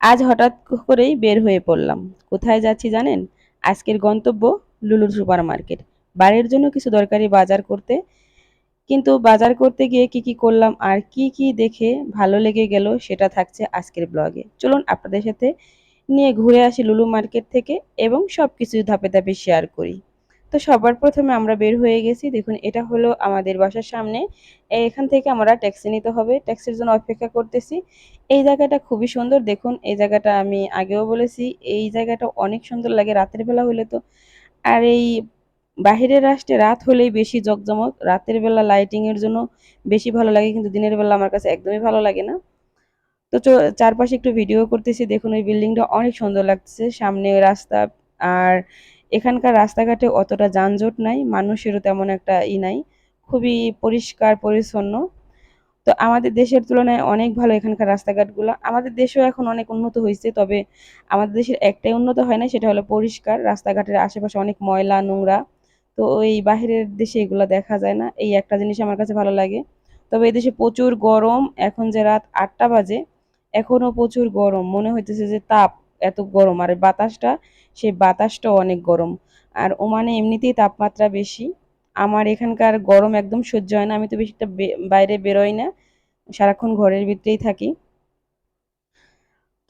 আজ হঠাৎ করেই বের হয়ে পড়লাম। কোথায় যাচ্ছি জানেন? আজকের গন্তব্য লুলুর সুপার মার্কেট। বাড়ির জন্য কিছু দরকারি বাজার করতে। কিন্তু বাজার করতে গিয়ে কি কি করলাম আর কি কি দেখে ভালো লেগে গেল সেটা থাকছে আজকের ব্লগে। চলুন আপনাদের সাথে নিয়ে ঘুরে আসি লুলু মার্কেট থেকে এবং সবকিছু ধাপে ধাপে শেয়ার করি। তো সবার প্রথমে আমরা বের হয়ে গেছি। দেখুন এটা হলো আমাদের বাসার সামনে। এখান থেকে আমরা ট্যাক্সি নিতে হবে। ট্যাক্সির জন্য অপেক্ষা করতেছি। এই জায়গাটা খুবই সুন্দর। দেখুন এই জায়গাটা আমি আগেও বলেছি, এই জায়গাটা অনেক সুন্দর লাগে রাতের বেলা হলে তো। আর এই বাহিরের রাষ্ট্রে রাত হলেই বেশি জকজমক। রাতের বেলা লাইটিং এর জন্য বেশি ভালো লাগে, কিন্তু দিনের বেলা আমার কাছে একদমই ভালো লাগে না। তো চারপাশে একটু ভিডিও করতেছি। দেখুন ওই বিল্ডিংটা অনেক সুন্দর লাগছে, সামনে ওই রাস্তা। আর এখানকার রাস্তাঘাটে অতটা যানজট নাই, মানুষেরও তেমন একটা নাই, খুবই পরিষ্কার পরিচ্ছন্ন। তো আমাদের দেশের তুলনায় অনেক ভালো এখানকার রাস্তাঘাটগুলো। আমাদের দেশেও এখন অনেক উন্নত হয়েছে, তবে আমাদের দেশের একটাই উন্নত হয় না, সেটা হলো পরিষ্কার। রাস্তাঘাটের আশেপাশে অনেক ময়লা নোংরা, তো ওই বাহিরের দেশে এগুলো দেখা যায় না। এই একটা জিনিস আমার কাছে ভালো লাগে। তবে এই দেশে প্রচুর গরম। এখন যে রাত ৮টা বাজে, এখনো প্রচুর গরম, মনে হইতেছে যে তাপ, এত গরম। আর বাতাসটা, সেই বাতাসটাও অনেক গরম। আর ওমানে এমনিতেই তাপমাত্রা বেশি। আমার এখানকার গরম একদম সহ্য হয় না, আমি তো বেশি একটা বাইরে বেরোই না, সারাক্ষণ ঘরের ভিতরেই থাকি।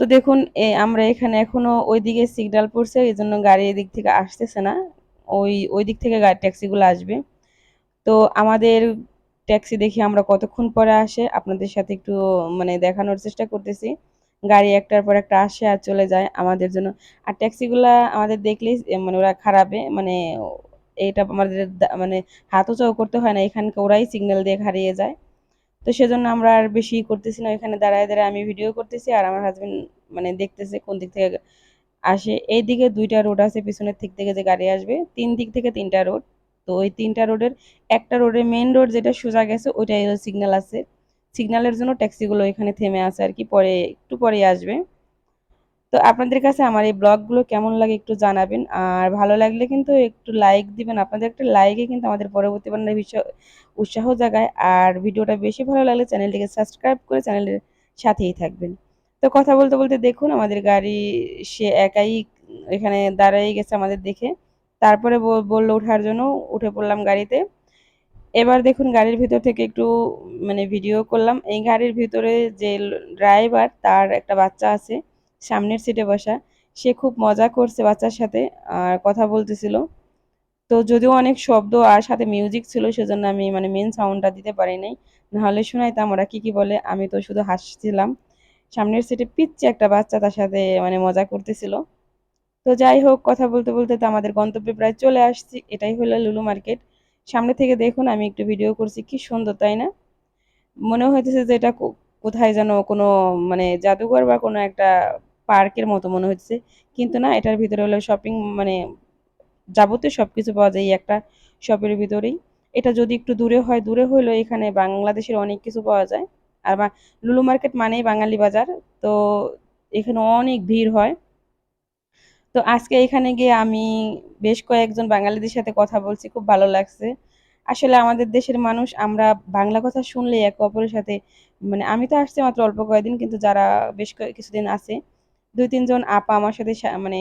তো দেখুন আমরা এখানে এখনো ওইদিকে সিগন্যাল পড়ছে, এই জন্য গাড়ি এদিক থেকে আসতেছে না। ওই দিক থেকে গাড়ি ট্যাক্সিগুলো আসবে। তো আমাদের ট্যাক্সি দেখি আমরা কতক্ষণ পরে আসে আপনাদের সাথে একটু মানে দেখানোর চেষ্টা করতেছি। গাড়ি একটার পর একটা আসে আর চলে যায় আমাদের জন্য। আর ট্যাক্সিগুলা আমাদের দেখলেই মানে ওরা খারাপে মানে এটা আমাদের মানে হাত উঁচাও করতে হয় না, এখানকে ওরাই সিগন্যাল দিয়ে হারিয়ে যায়। তো সেজন্য আমরা আর বেশি করতেছি না, এখানে দাঁড়ায় দাঁড়ায় আমি ভিডিও করতেছি আর আমার হাজবেন্ড মানে দেখতেছে কোন দিক থেকে আসে। এইদিকে দুইটা রোড আছে, পিছনের দিক থেকে যে গাড়ি আসবে, তিন দিক থেকে তিনটা রোড। তো ওই তিনটা রোডের একটা রোডের মেইন রোড যেটা সোজা গেছে ওইটাই সিগন্যাল আছে। সিগন্যালের জন্য ট্যাক্সিগুলো এখানে থেমে আছে আর কি, পরে একটু পরে আসবে। তো আপনাদের কাছে আমার এই ব্লগগুলো কেমন লাগে একটু জানাবেন, আর ভালো লাগলে কিন্তু একটু লাইক দিবেন। আপনাদের একটা লাইকে কিন্তু আমাদের পরবর্তী বারের বিষয় উৎসাহ জাগায়। আর ভিডিওটা বেশি ভালো লাগলে চ্যানেলটিকে সাবস্ক্রাইব করে চ্যানেলের সাথেই থাকবেন। তো কথা বলতে বলতে দেখুন আমাদের গাড়ি, সে একাই এখানে দাঁড়াই গেছে আমাদের দেখে। তারপরে বললো ওঠার জন্য, উঠে পড়লাম গাড়িতে। এবার দেখুন গাড়ির ভিতর থেকে একটু মানে ভিডিও করলাম। এই গাড়ির ভিতরে যে ড্রাইভার, তার একটা বাচ্চা আছে সামনের সিটে বসা। সে খুব মজা করছে বাচ্চার সাথে আর কথা বলতেছিল। তো যদিও অনেক শব্দ আর সাথে মিউজিক ছিল, সেজন্য আমি মানে মেন সাউন্ডটা দিতে পারি নাই, নাহলে শোনাইতাম ওরা কি কি বলে। আমি তো শুধু হাসছিলাম। সামনের সিটে পিচ্চি একটা বাচ্চা তার সাথে মানে মজা করতেছিল। তো যাই হোক, কথা বলতে বলতে তো আমাদের গন্তব্যে প্রায় চলে আসছি। এটাই হলো লুলু মার্কেট। সামনে থেকে দেখুন আমি একটু ভিডিও করছি, কি সুন্দর তাই না? মনে হইতেছে যে এটা কোথায় যেন কোনো মানে জাদুঘর বা কোনো একটা পার্কের মতো মনে হচ্ছে। কিন্তু না, এটার ভিতরে হলো শপিং, মানে যাবতীয় সবকিছু পাওয়া যায় এই একটা শপের ভিতরেই। এটা যদি একটু দূরে হয়, দূরে হলেও এখানে বাংলাদেশের অনেক কিছু পাওয়া যায়। আর লুলু মার্কেট মানেই বাঙালি বাজার। তো এখানে অনেক ভিড় হয়। তো আজকে এখানে গিয়ে আমি বেশ কয়েকজন বাঙালিদের সাথে কথা বলছি, খুব ভালো লাগছে। আসলে আমাদের দেশের মানুষ, আমরা বাংলা কথা শুনলে একে অপরের সাথে মানে আমি তো আসছি মাত্র অল্প কয়েকদিন, কিন্তু যারা বেশ কিছুদিন আছে, দুই তিনজন আপা আমার সাথে মানে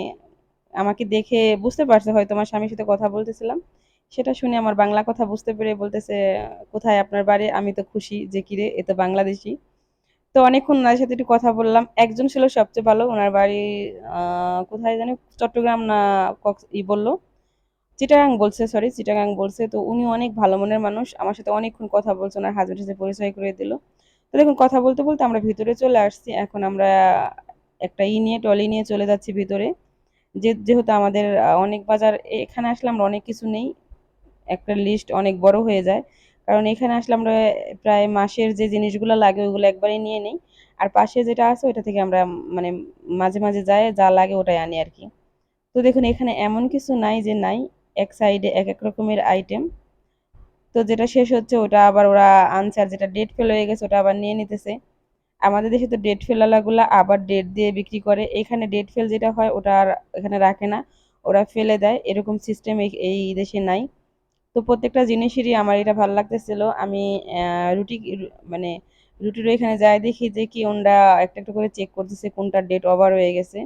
আমাকে দেখে বুঝতে পারছে হয়তো আমার স্বামীর সাথে কথা বলতেছিলাম। সেটা শুনে আমার বাংলা কথা বুঝতে পেরে বলতেছে, কোথায় আপনার বাড়ি? আমি তো খুশি যে কিরে, এ তো বাংলাদেশি। তো অনেকক্ষণ ওনার সাথে একটু কথা বললাম। একজন ছিল সবচেয়ে ভালো, ওনার বাড়ি কোথায় জানি, চট্টগ্রাম না বললো চিটাগাং বলছে, সরি চিটাগাং বলছে। তো উনি অনেক ভালো মনের মানুষ, আমার সাথে অনেকক্ষণ কথা বলছে, ওনার হাজবেন্ডের সাথে পরিচয় করে দিল। তো দেখুন কথা বলতে বলতে আমরা ভিতরে চলে আসছি। এখন আমরা একটা নিয়ে ট্রলি নিয়ে চলে যাচ্ছি ভিতরে। যেহেতু আমাদের অনেক বাজার, এখানে আসলে আমরা অনেক কিছু নেই, একটা লিস্ট অনেক বড় হয়ে যায়। কারণ এখানে আসলে আমরা প্রায় মাসের যে জিনিসগুলো লাগে ওইগুলো একবারে নিয়ে নেই। আর পাশে যেটা আছে ওইটা থেকে আমরা মানে মাঝে মাঝে যায় যা লাগে ওটাই আনি আর কি। তো দেখুন এখানে এমন কিছু নাই যে নাই, এক সাইডে এক এক রকমের আইটেম। তো যেটা শেষ হচ্ছে ওটা আবার ওরা আনছে, আর যেটা ডেট ফেল হয়ে গেছে ওটা আবার নিয়ে নিতেছে। আমাদের দেশে তো ডেট ফেলাগুলা আবার ডেট দিয়ে বিক্রি করে, এখানে ডেট ফেল যেটা হয় ওটা আর এখানে রাখে না, ওরা ফেলে দেয়, এরকম সিস্টেম এই দেশে নাই। তো প্রত্যেকটা জিনিসেরই আমার এটা ভালো লাগতেছিল। আমি রুটি মানে রুটির এখানে যাই দেখি যে কি ওনরা একটা একটা করে চেক করতেছে কোনটা ডেট ওভার হয়ে গেছে।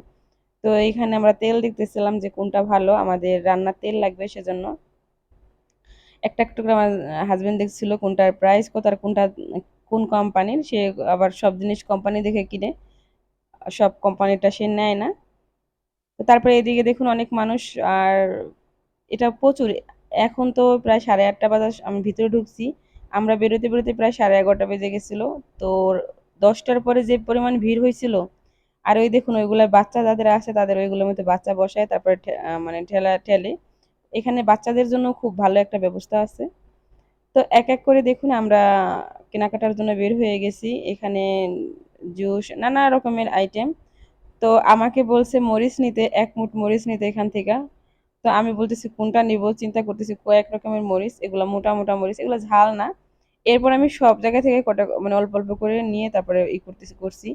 তো এইখানে আমরা তেল দেখতেছিলাম যে কোনটা ভালো, আমাদের রান্নার তেল লাগবে সেজন্য একটা একটা করে আমার হাজবেন্ড দেখছিল কোনটার প্রাইস কত আর কোনটা কোন কোম্পানির। সে আবার সব জিনিস কোম্পানি দেখে কিনে, সব কোম্পানিটা সে নেয় না। তো তারপরে এদিকে দেখুন অনেক মানুষ, আর এটা প্রচুর। এখন তো প্রায় 8:30 বাজে আমি ভিতরে ঢুকছি, আমরা বেরোতে বেরোতে প্রায় 11:30 বেজে গেছিল। তো 10টার পরে যে পরিমাণ ভিড় হয়েছিল, আর ওই দেখুন ওইগুলা বাচ্চা যাদের আছে তাদের ওইগুলোর মধ্যে বাচ্চা বসায় তারপরে মানে ঠেলা ঠেলে। এখানে বাচ্চাদের জন্য খুব ভালো একটা ব্যবস্থা আছে। তো এক এক করে দেখুন আমরা কেনাকাটার জন্য বের হয়ে গেছি। এখানে জুস নানা রকমের আইটেম। তো আমাকে বলছে মরিচ নিতে, 1 মুঠ মরিচ নিতে এখান থেকে। তো আমি বলতেছি কোনটা নিব, চিন্তা করতেছি কয়েক রকমের মরিচ, এগুলো মোটা মোটা মরিচ, এগুলো ঝাল না। এরপর আমি সব জায়গা থেকে কটা মানে অল্প অল্প করে নিয়ে তারপরে করছি,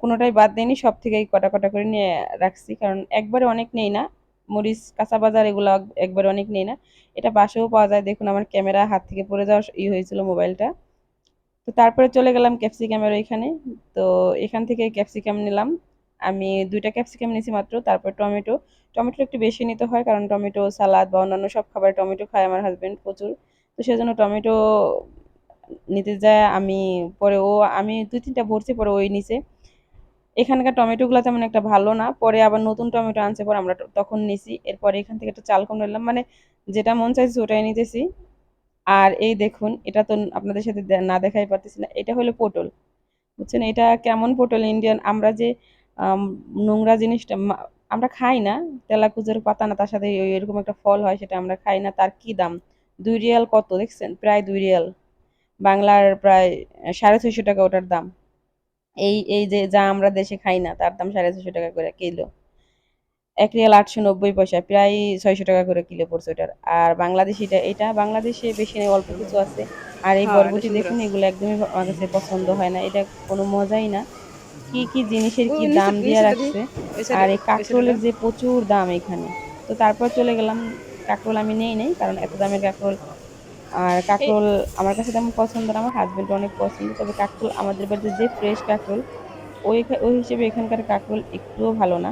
কোনোটাই বাদ দেয়নি, সব থেকেই কটা কটা করে নিয়ে রাখছি, কারণ একবারে অনেক নেই না। মরিচ কাঁচা বাজার এগুলো একবারে অনেক নেই না। এটা বাসায়ও পাওয়া যায়। দেখুন আমার ক্যামেরা হাত থেকে পড়ে যাওয়ার হয়েছিল মোবাইলটা। তো তারপরে চলে গেলাম ক্যাপসিকামের ওইখানে। তো এখান থেকে ক্যাপসিকাম নিলাম। আমি 2টা ক্যাপসিকাম নিয়েছি মাত্র। তারপর টমেটো, টমেটো একটু বেশি নিতে হয় কারণ টমেটো সালাদ বা অন্যান্য সব খাবারে টমেটো খায় আমার হাজবেন্ড প্রচুর। তো সেজন্য টমেটো নিতে যায় আমি, পরে আমি 2-3টা ভরছি, পরে ওই নিচে। এখানকার টমেটোগুলো তেমন একটা ভালো না, পরে আবার নতুন টমেটো আনছে, পরে আমরা তখন নিছি। এরপরে এখান থেকে একটা চাল কুমড়ো নিলাম, মানে যেটা মন চাইছে ওটাই নিতেছি। আর এই দেখুন এটা তো আপনাদের সাথে না দেখাই পারতেছি না, এটা হলো পটল। বুঝছেন এটা কেমন পটল, ইন্ডিয়ান আমরা যে আম, নোংরা জিনিসটা আমরা খাই না, তেলাকুচের পাতা না, তার সাথে এরকম একটা ফল হয় সেটা আমরা খাই না। তার কি দাম, 2 রিয়াল কত দেখছেন, প্রায় 2 রিয়াল, বাংলার প্রায় 650 টাকা ওটার দাম। এই এই যে যা আমরা দেশে খাই না তার দাম 650 টাকা করে কিলো। 1 রিয়াল 890 পয়সা, প্রায় 600 টাকা করে কিলো পড়ছে ওটার। আর বাংলাদেশি এটা বাংলাদেশে বেশি নেই, অল্প কিছু আছে। আর এই হ্যাঁ, এটা বরবটি সুন্দর দেখুন আছে। এগুলো একদমই আমার কাছে পছন্দ হয় না, এটা কোনো মজাই না। কি কি জিনিসের ও কি নিচে দাম দিয়ে নিচেটা দিই, রাখছে। ওই সাইডে, আর এই ওই সাইডেটা। কাঁকরোলের যে প্রচুর দাম এখানে। তো তারপর চলে গেলাম, কাঁকরোল আমি নেই কারণ এত দামের কাঁকরোল। আর এই কাঁকরোল আমার কাছে তেমন পছন্দ না, আমার হাজবেন্ড অনেক পছন্দ। তবে কাঁকরোল আমাদের বাড়িতে যে ফ্রেশ কাঁকরোল, ওই হিসেবে এখানকার কাঁকরোল একটুও ভালো না।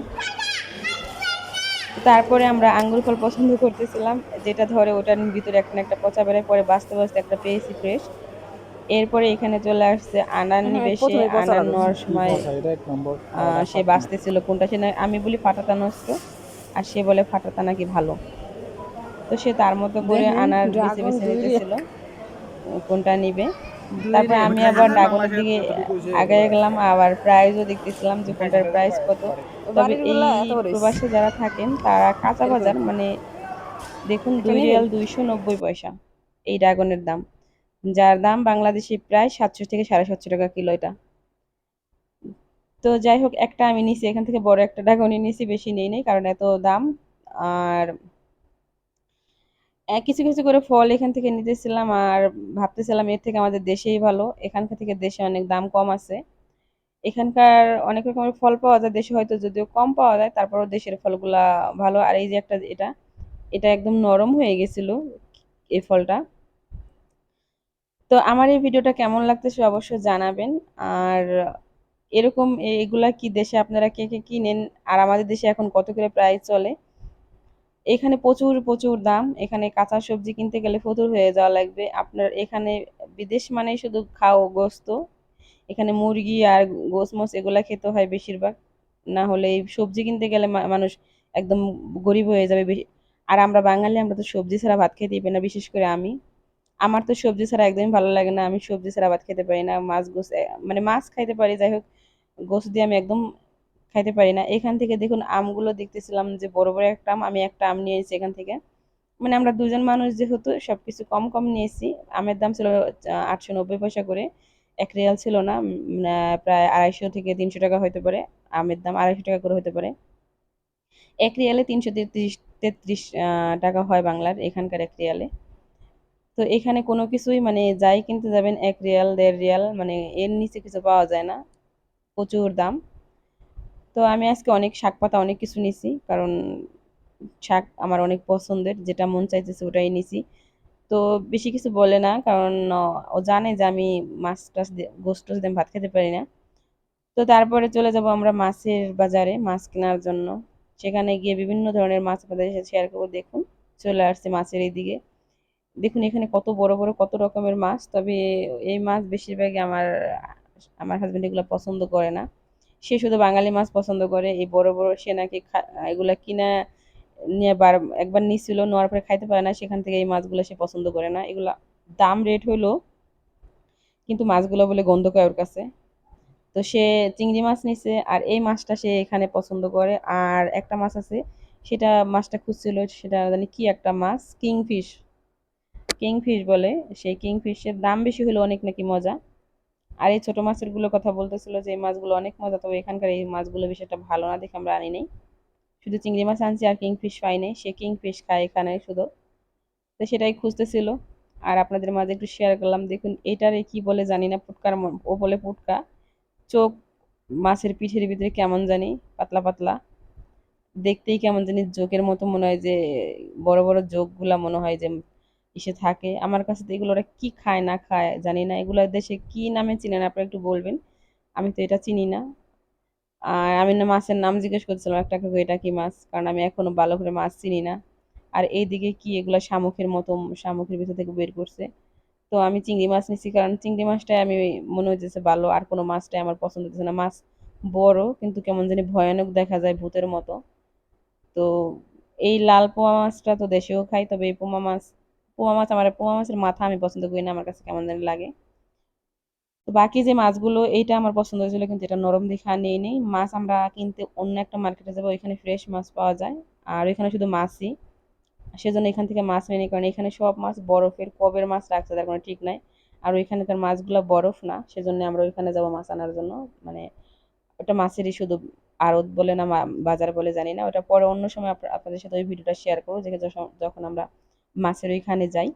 তো তারপরে আমরা আঙ্গুর ফল পছন্দ করতেছিলাম, যেটা ধরে ওটার ভিতরে একটা না একটা পচা বেরোয়, পরে বাঁচতে বাঁচতে একটা পেয়েছি ফ্রেশ। এরপরে এখানে চলে আসছে আনার নিবে সে, প্রথমে আনার পচাটা ধরছে। নেওয়ার সময় সে বাঁচতেছিল কোনটা সে আমি বলি ফাটাতা নষ্ট, আর সে বলে ফাটাতা নাকি ভালো। তো সে তার মতো করে দেখেন আনার বেছে ড্রাগন বেছে 2 রিয়াল, নিতেছিল কোনটা নিবে। দুই তারপর রিয়াল আমি খাইছে আবার না। ড্রাগনের দিকে আগায় গেলাম, আবার প্রাইজও দেখতেছিলাম যে কোনটার প্রাইস কত। ওই তবে বাড়ির এই গুলা এত বড় প্রবাসে যারা থাকেন তারা কাঁচা এরকম বাজার এরকম। মানে দেখুন একটা দুই নেবেন? রিয়াল 290 পয়সা এই ড্রাগনের দাম, যার দাম বাংলাদেশি প্রায় 700 থেকে 750 টাকা কিলো এটা। তো যাই হোক একটা আমি নিছি এখান থেকে, বড় একটা ড্রাগনই নিছি, বেশি নেই নাই কারণ এত দাম। আর কিছু কিছু করে ফল এখান থেকে নিতেছিলাম, আর ভাবতেছিলাম এর থেকে আমাদের দেশেই ভালো, এখানকার থেকে দেশে অনেক দাম কম আছে। এখানকার অনেক রকমের ফল পাওয়া যায় দেশে, হয়তো যদিও কম পাওয়া যায় তারপরেও দেশের ফলগুলা ভালো। আর এই যে একটা এটা, এটা একদম নরম হয়ে গেছিল এই ফলটা। তো আমার এই ভিডিওটা কেমন লাগতেছে অবশ্যই জানাবেন। আর এরকম এগুলা কি দেশে আপনারা কে কে কিনেন, আর আমাদের দেশে এখন কত করে প্রাইস চলে। এখানে প্রচুর প্রচুর দাম, এখানে কাঁচা সবজি কিনতে গেলে ফতুর হয়ে যাওয়া লাগবে আপনার। এখানে বিদেশ মানেই শুধু খাও গোস্ত, এখানে মুরগি আর গোস মোস এগুলা খেতে হয় বেশিরভাগ, না হলে এই সবজি কিনতে গেলে মানুষ একদম গরিব হয়ে যাবে বেশি। আর আমরা বাঙালি, আমরা তো সবজি ছাড়া ভাত খেতে দিবে না, বিশেষ করে আমি। আমার তো সবজি ছাড়া একদমই ভালো লাগে না, আমি সবজি ছাড়া ভাত খেতে পারি না। মাছ গোস মানে মাছ খাইতে পারি, যাই হোক গোস দিয়ে আমি একদম খাইতে পারি না। এখান থেকে দেখুন আমগুলো দেখতেছিলাম যে বড় বড় একটা আম, আমি একটা আম নিয়েছি এখান থেকে। মানে আমরা দুজন মানুষ যেহেতু সবকিছু কম কম নিয়েছি। আমের দাম ছিল 890 পয়সা করে, 1 রিয়াল ছিল না, প্রায় 250 থেকে 300 টাকা হতে পারে। আমের দাম 250 টাকা করে হতে পারে। 1 রিয়ালে 333 টাকা হয় বাংলার, এখানকার 1 রিয়ালে। তো এখানে কোনো কিছুই মানে যাই কিনতে যাবেন 1 রিয়াল 1.5 রিয়াল, মানে এর নিচে কিছু পাওয়া যায় না, প্রচুর দাম। তো আমি আজকে অনেক শাক পাতা অনেক কিছু নিছি, কারণ শাক আমার অনেক পছন্দের, যেটা মন চাইতেছে ওটাই নিছি। তো বেশি কিছু বলে না, কারণ ও জানে যে আমি মাছ টাছ দিয়ে গোস্ত টোস্ট দিয়ে আমি ভাত খেতে পারি না। তো তারপরে চলে যাব আমরা মাছের বাজারে মাছ কেনার জন্য। সেখানে গিয়ে বিভিন্ন ধরনের মাছ আপনাদের সাথে শেয়ার করবো। দেখুন, চলে আসছে মাছের এইদিকে। দেখুন এখানে কত বড় বড় কত রকমের মাছ, তবে এই মাছ বেশিরভাগই আমার আমার হাজবেন্ড এগুলো পছন্দ করে না। সে শুধু বাঙালি মাছ পছন্দ করে। এই বড় বড় সে নাকি এগুলা কিনা নিয়ে একবার নিছিল, নেওয়ার পরে খাইতে পারে না, সেখান থেকে এই মাছগুলো সে পছন্দ করে না। এগুলা দাম রেট হইলো, কিন্তু মাছগুলো বলে গন্ধ পায় ওর কাছে। তো সে চিংড়ি মাছ নিছে, আর এই মাছটা সে এখানে পছন্দ করে। আর একটা মাছ আছে, সেটা মাছটা খুঁজছিল, সেটা জানি কি একটা মাছ, কিংফিশ, কিংফিশ বলে। সেই কিংফিশের দাম বেশি হলো অনেক নাকি মজা। আর এই ছোট মাছের গুলো কথা বলতেছিল যে এই মাছগুলো অনেক মজা, তবে এখানকার এই মাছগুলো বেশি একটা ভালো না দেখে আমরা আনি নাই। শুধু চিংড়ি মাছ আনছি আর কিংফিশ পাই নাই, সে কিংফিশ খায় এখানে শুধু। তো সেটাই খুঁজতেছিল, আর আপনাদের মাঝে একটু শেয়ার করলাম। দেখুন এটারে কি বলে জানি না, পুটকার ও বলে পুটকা। চোখ মাছের পিঠের ভিতরে কেমন জানি পাতলা পাতলা, দেখতেই কেমন জানি জোকের মতো মনে হয়, যে বড় বড় জোকগুলা মনে হয় যে ইসে থাকে। আমার কাছে তো এগুলো ওরা কি খায় না খায় জানি না, এগুলো দেশে কি নামে চিনেন আপনারা একটু বলবেন, আমি তো এটা চিনি না। আর আমি না মাছের নাম জিজ্ঞেস করছিলাম একটা কাকু, এটা কি মাছ, কারণ আমি এখনো ভালো করে মাছ চিনি না। আর এইদিকে কি এগুলা শামুকের মতো, শামুকের ভিতর থেকে বের করছে। তো আমি চিংড়ি মাছ নিছি, কারণ চিংড়ি মাছটাই আমি মনে হইতেছে ভালো, আর কোনো মাছটাই আমার পছন্দ হচ্ছে না। মাছ বড় কিন্তু কেমন জানি ভয়ানক দেখা যায়, ভূতের মতো। তো এই লাল পোয়া মাছটা তো দেশেও খাই, তবে এই পোয়া মাছ আমার, পোয়া মাছের মাথা আমি পছন্দ করি না, আমার কাছে কেমন জানি লাগে। তো বাকি যে মাছগুলো, এইটা আমার পছন্দ হয়েছিল, কিন্তু এটা নরম দেখে আর নেই নেই মাছ। আমরা কিনতে অন্য একটা মার্কেটে যাবো, এখানে ফ্রেশ মাছ পাওয়া যায়। আর এখানে শুধু মাছই, সেজন্য এখান থেকে মাছ নেই, কারণ এখানে সব মাছ বরফের কবের মাছ রাখছে, তার কোনো ঠিক নাই। আর ওইখানকার মাছগুলো বরফ না, সেজন্য আমরা ওইখানে যাবো মাছ আনার জন্য। মানে ওটা মাছেরই শুধু আড়ত বলে না বাজার বলে জানি না, ওটা পরে অন্য সময় আপনাদের সাথে ওই ভিডিওটা শেয়ার করবো, যে যখন আমরা মাছের ওইখানে যাই।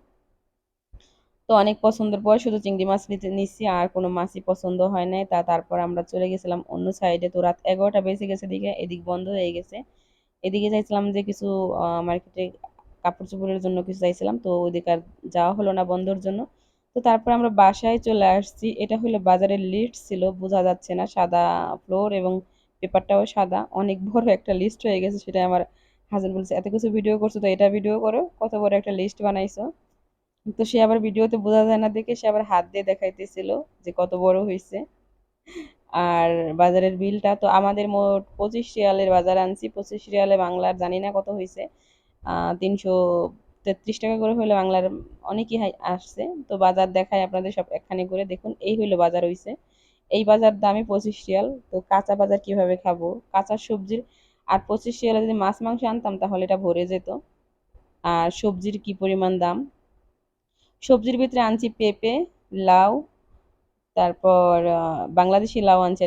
তো অনেক পছন্দের পর শুধু চিংড়ি মাছ নিচ্ছি, আর কোনো মাছই পছন্দ হয় নাই। তারপর আমরা চলে গেছিলাম অন্য সাইডে। তো রাত 11টা বেজে গেছে, দিকে এদিক বন্ধ হয়ে গেছে। এদিকে চাইছিলাম যে কিছু মার্কেটে কাপড় চোপড়ের জন্য কিছু চাইছিলাম, তো ওইদিকে আর যাওয়া হলো না বন্ধর জন্য। তো তারপর আমরা বাসায় চলে আসছি। এটা হলো বাজারের লিস্ট ছিল, বোঝা যাচ্ছে না, সাদা ফ্লোর এবং পেপারটাও সাদা, অনেক বড় একটা লিস্ট হয়ে গেছে। সেটা আমার হাজবেন্ড বলছে, এত কিছু ভিডিও করছো তো এটা ভিডিও করো, কত বড় একটা লিস্ট বানাইছো। তো সে আবার ভিডিওতে বোঝা যায় না দেখে সে আবার হাত দিয়ে দেখাইতেছিল যে কত বড় হয়েছে। আর বাজারের বিলটা তো আমাদের মোট 25 রিয়ালের বাজার আনছি। 25 রিয়ালে বাংলার জানি না কত হয়েছে, 333 টাকা করে হইলে বাংলার অনেকই আসছে। তো বাজার দেখায় আপনাদের সব একখানে করে, দেখুন এই হইলো বাজার হইছে। এই বাজার দামই 25 রিয়াল। তো কাঁচা বাজার কিভাবে খাবো, কাঁচা সবজির। আর 25 রিয়ালে যদি মাছ মাংস আনতাম তাহলে এটা ভরে যেত। আর সবজির কি পরিমাণ দাম, সবজির ভিতরে আনছি পেঁপে, লাউ, তারপর বাংলাদেশি লাউ আনছি।